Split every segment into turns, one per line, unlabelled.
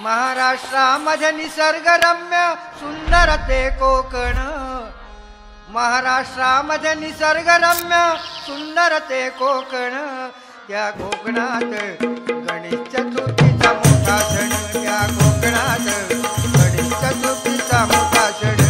महाराष्ट्रामध्ये निसर्गरम्य सुंदर ते कोकण, महाराष्ट्रामध्ये निसर्गरम्य सुंदर ते कोकण, त्या कोकणात गणेश चतुर्थीचा मोठा सण, त्या कोकणात गणेश चतुर्थीचा मोठा सण.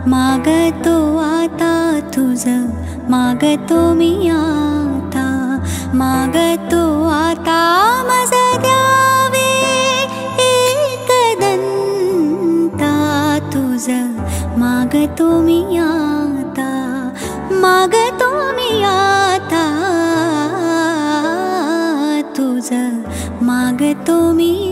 मागतो आता तुझ, मागतो मी आता, मागतो आता मज द्यावे एकदंता तुझ, मागतो मी आता, मागतो मी आता तुझ, मागतो मी